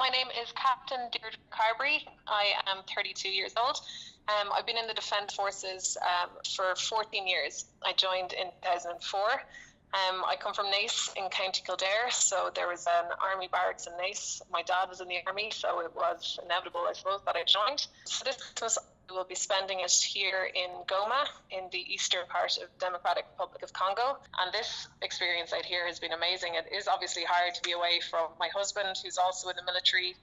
My name is Captain Deirdre Carbery. I am 32 years old. I've been in the Defence Forces for 14 years. I joined in 2004. I come from Naas in County Kildare, so there was an army barracks in Naas. My dad was in the army, so it was inevitable, I suppose, that I joined. So this Christmas we will be spending it here in Goma, in the eastern part of Democratic Republic of Congo. And this experience out here has been amazing. It is obviously hard to be away from my husband, who's also in the military.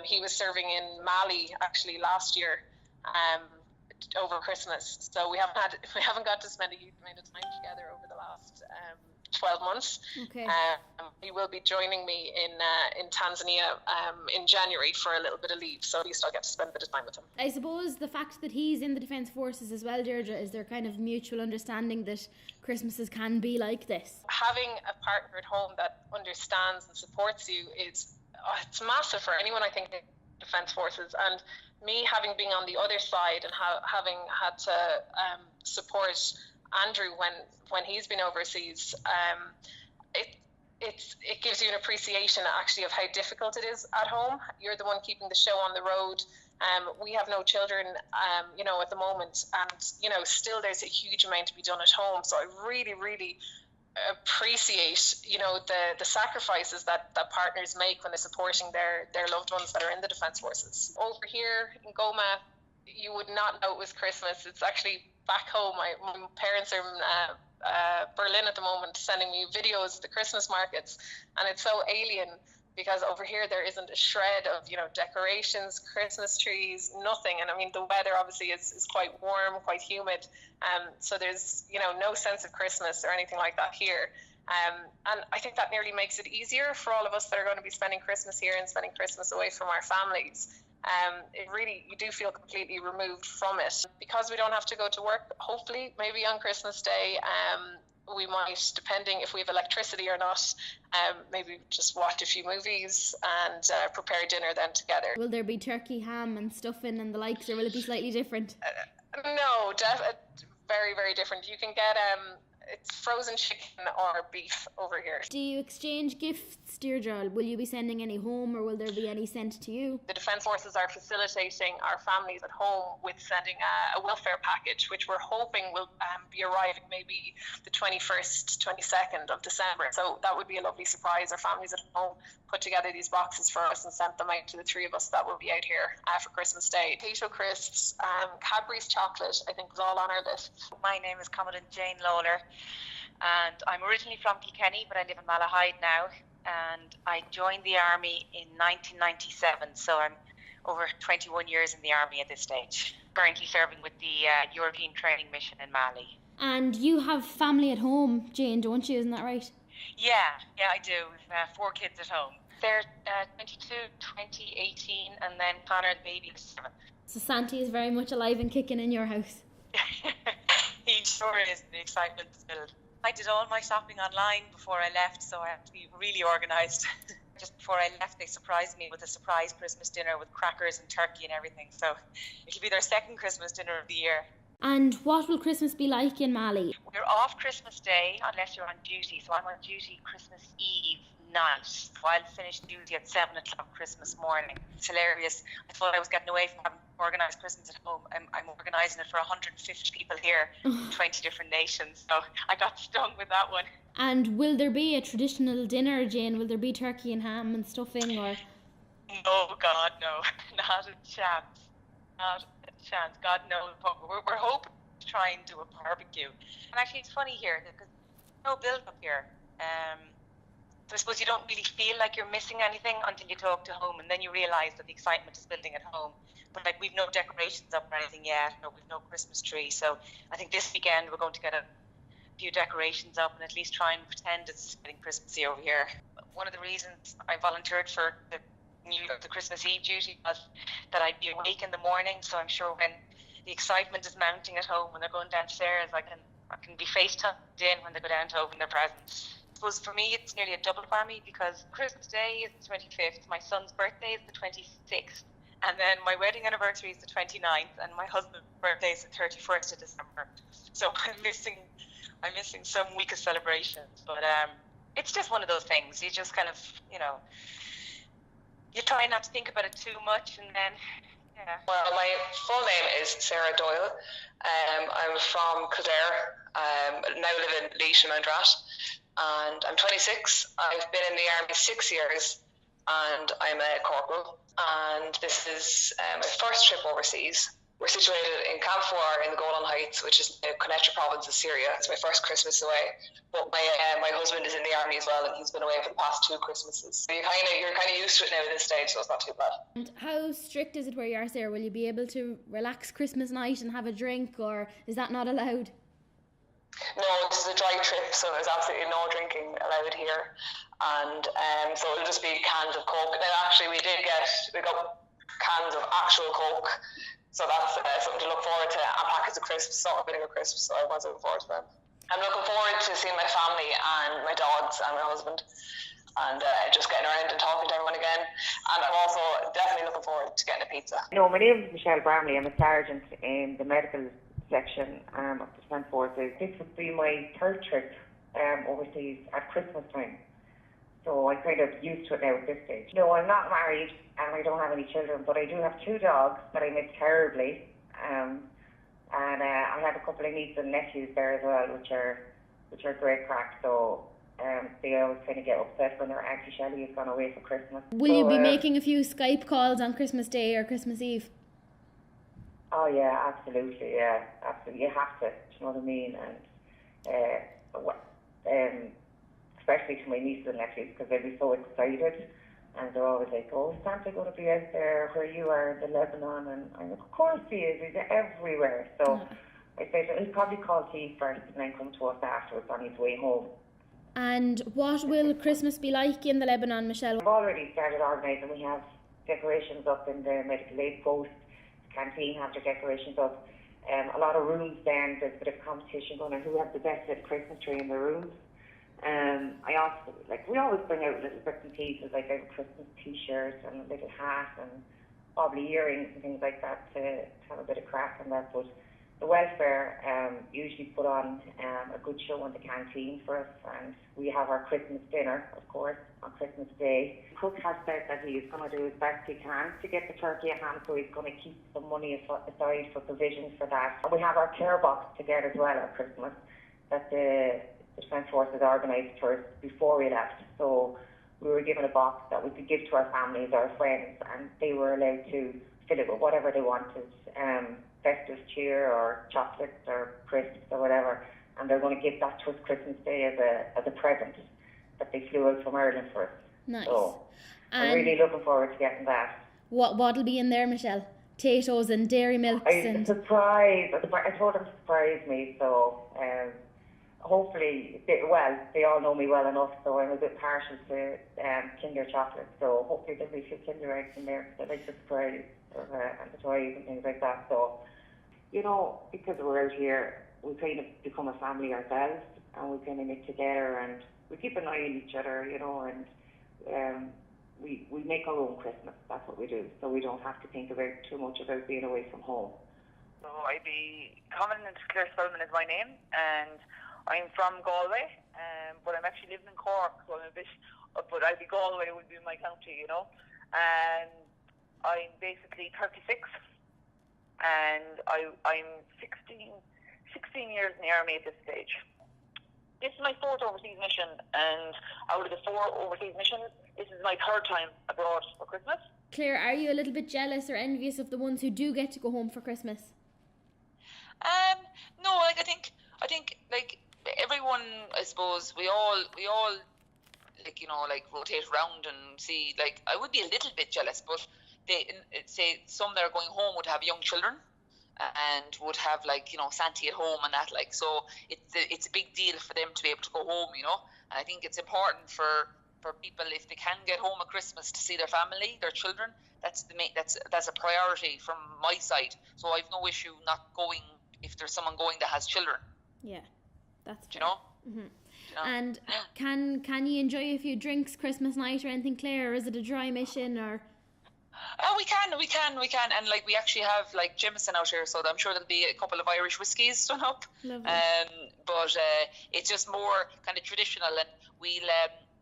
He was serving in Mali actually last year. Over Christmas, so we haven't got to spend a huge amount of time together over the last 12 months. Okay. He will be joining me in Tanzania in January for a little bit of leave, so at least I'll get to spend a bit of time with him. I suppose the fact that he's in the Defence Forces as well, Deirdre, is there kind of mutual understanding that Christmases can be like this? Having a partner at home that understands and supports you it's massive for anyone, I think, in Defence Forces. And me having been on the other side and having had to support Andrew when he's been overseas, it gives you an appreciation actually of how difficult it is at home. You're the one keeping the show on the road. We have no children, at the moment, and still there's a huge amount to be done at home. So I really, really appreciate the sacrifices that partners make when they're supporting their loved ones that are in the Defence Forces. Over here in Goma, you would not know it was Christmas. It's actually back home. My parents are in Berlin at the moment, sending me videos of the Christmas markets, and it's so alien because over here there isn't a shred of decorations, Christmas trees, nothing. And I mean, the weather obviously is quite warm, quite humid, so there's no sense of Christmas or anything like that here. And I think that nearly makes it easier for all of us that are going to be spending Christmas here and spending Christmas away from our families. You do feel completely removed from it. Because we don't have to go to work, hopefully, maybe on Christmas Day, we might, depending if we have electricity or not, maybe just watch a few movies and prepare dinner then together. Will there be turkey, ham and stuffing and the likes, or will it be slightly different? No, very, very different. You can get it's frozen chicken or beef over here. Do you exchange gifts, Deirdre? Will you be sending any home, or will there be any sent to you? The Defence Forces are facilitating our families at home with sending a welfare package, which we're hoping will be arriving maybe the 21st, 22nd of December. So that would be a lovely surprise. Our families at home put together these boxes for us and sent them out to the three of us that will be out here for Christmas Day. Potato crisps, Cadbury's chocolate, I think, was all on our list. My name is Commandant Jayne Lawlor, and I'm originally from Kilkenny, but I live in Malahide now, and I joined the army in 1997, so I'm over 21 years in the army at this stage, currently serving with the European Training Mission in Mali. And you have family at home, Jayne, don't you? Isn't that right? Yeah, I do. We have 4 kids at home. They're 22, 20, 18, and then Connor, the baby, is 7. So Santi is very much alive and kicking in your house. He sure is. The excitement is built. I did all my shopping online before I left, so I have to be really organised. Just before I left, they surprised me with a surprise Christmas dinner with crackers and turkey and everything. So it'll be their second Christmas dinner of the year. And what will Christmas be like in Mali? We're off Christmas Day unless you're on duty. So I'm on duty Christmas Eve night. So I'll finish duty at 7 o'clock Christmas morning. It's hilarious. I thought I was getting away from having organised Christmas at home. I'm organising it for 150 people here in 20 different nations. So I got stung with that one. And will there be a traditional dinner, Jayne? Will there be turkey and ham and stuffing, or? No, God, no. Not a chance. Not a chance. God knows. We're hoping to try and do a barbecue. And actually, it's funny here because there's no build-up here. So I suppose you don't really feel like you're missing anything until you talk to home, and then you realise that the excitement is building at home. But like, we've no decorations up or anything yet. No, we've no Christmas tree. So I think this weekend we're going to get a few decorations up and at least try and pretend it's getting Christmassy over here. One of the reasons I volunteered for the Christmas Eve duty was that I'd be awake in the morning. So I'm sure when the excitement is mounting at home when they're going downstairs, I can be FaceTimed in when they go down to open their presents. I suppose for me it's nearly a double whammy because Christmas Day is the 25th, my son's birthday is the 26th, and then my wedding anniversary is the 29th, and my husband's birthday is the 31st of December. So I'm missing some week of celebrations, but it's just one of those things. You just kind of, you try not to think about it too much, and then, yeah. Well, my full name is Sarah Doyle. I'm from Kildare. Now live in Leash in Mount Rat, and I'm 26. I've been in the army 6 years, and I'm a corporal. And this is my first trip overseas. We're situated in Camp 4 in the Golan Heights, which is the Connacht province of Syria. It's my first Christmas away. But my husband is in the army as well, and he's been away for the past 2 Christmases. So you're kind of used to it now at this stage, so it's not too bad. And how strict is it where you are, Sarah? Will you be able to relax Christmas night and have a drink, or is that not allowed? No, this is a dry trip, so there's absolutely no drinking allowed here. And so it'll just be cans of Coke. Now, actually, we got cans of actual Coke. So that's something to look forward to, and packets of crisps, salt and vinegar crisps, so I was looking forward to them. I'm looking forward to seeing my family and my dogs and my husband, and just getting around and talking to everyone again. And I'm also definitely looking forward to getting a pizza. No, my name is Michelle Bramley. I'm a sergeant in the medical section of the Defence Forces. This would be my 3rd trip overseas at Christmas time. So I'm kind of used to it now at this stage. No, I'm not married and I don't have any children, but I do have 2 dogs that I miss terribly. And I have a couple of nieces and nephews there as well, which are great crack. So they always kind of get upset when their Auntie Shelley has gone away for Christmas. Will you be making a few Skype calls on Christmas Day or Christmas Eve? Oh yeah, absolutely, yeah, absolutely. You have to, do you know what I mean? And especially to my nieces and nephews, because they'll be so excited, and they're always like, "Oh, is Santa going to be out there where you are in Lebanon?" And I'm like, "Of course he is. He's everywhere." So I say he'll probably call to you first, and then come to us afterwards on his way home. And what will Christmas be like in the Lebanon, Michelle? We've already started organising. We have decorations up in the medical aid post. The canteen have their decorations up. A lot of rooms then, there's a bit of competition going on who has the best lit Christmas tree in their rooms. We always bring out little bits and pieces, like a Christmas t-shirt and a little hat and probably earrings and things like that to have a bit of crack on that. But the welfare usually put on a good show in the canteen for us, and we have our Christmas dinner, of course, on Christmas Day. The cook has said that he is going to do as best he can to get the turkey at hand, so he's going to keep some money aside for provisions for that. And we have our care box to get as well at Christmas that the Defence Forces organised for us before we left. So we were given a box that we could give to our families, our friends, and they were allowed to fill it with whatever they wanted, festive cheer or chocolates or crisps or whatever, and they're going to give that to us Christmas Day as a present that they flew out from Ireland for us. Nice. So I'm really looking forward to getting that. What'll be in there, Michelle? Potatoes and dairy milks and... Surprise! I told them to surprise me, so... hopefully, they all know me well enough, so I'm a bit partial to Kinder chocolate, so hopefully there'll be a few Kinder eggs in there, because I like the surprise and the toys and things like that. So, you know, because we're out here, we kind of become a family ourselves, and we kind of get together, and we keep an eye on each other, you know, and we make our own Christmas. That's what we do, so we don't have to think too much about being away from home. So I'd be Commandant Spelman is my name, and I'm from Galway, but I'm actually living in Cork, so I'm but I'd be Galway would be my county, you know. And I'm basically 36, and I'm 16 years in the army at this stage. This is my 4th overseas mission, and out of the 4 overseas missions, this is my 3rd time abroad for Christmas. Claire, are you a little bit jealous or envious of the ones who do get to go home for Christmas? No, I think like everyone, I suppose we all rotate around and see. Like, I would be a little bit jealous, but they say some that are going home would have young children and would have Santa at home and that, so it's a big deal for them to be able to go home, and I think it's important for people, if they can get home at Christmas to see their family, their children. That's a priority from my side, so I've no issue not going if there's someone going that has children. Yeah, that's true. Mm-hmm. And can you enjoy a few drinks Christmas night or anything, Claire, or is it a dry mission? Or we can, and we actually have Jameson out here, so I'm sure there'll be a couple of Irish whiskies done up. Lovely. But it's just more kind of traditional, and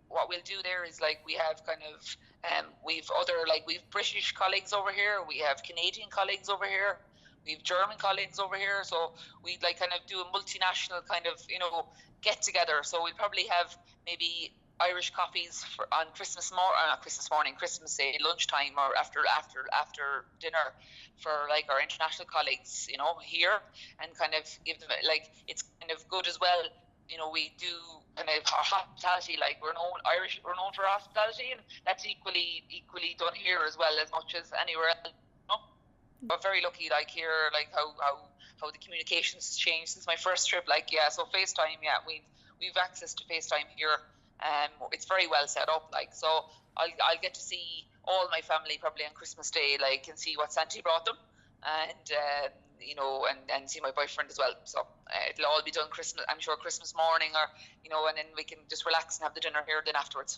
what we'll do there is we have kind of We've British colleagues over here. We have Canadian colleagues over here. We have German colleagues over here. So we like kind of do a multinational kind of, you know, get together. So we'll probably have maybe Irish coffees on Christmas morning, Christmas Day lunchtime, or after dinner for like our international colleagues, you know, here, and kind of give them, like, it's kind of good as well. You know, we do kind of our hospitality, like we're known for hospitality, and that's equally done here as well, as much as anywhere else. You know? We're very lucky, like here, like how the communications has changed since my first trip. Like, yeah, so FaceTime, yeah, we've access to FaceTime here. It's very well set up, like, so I'll get to see all my family probably on Christmas Day, like, and see what Santa brought them, and you know, and see my boyfriend as well. So it'll all be done Christmas morning, or, you know, and then we can just relax and have the dinner here then afterwards.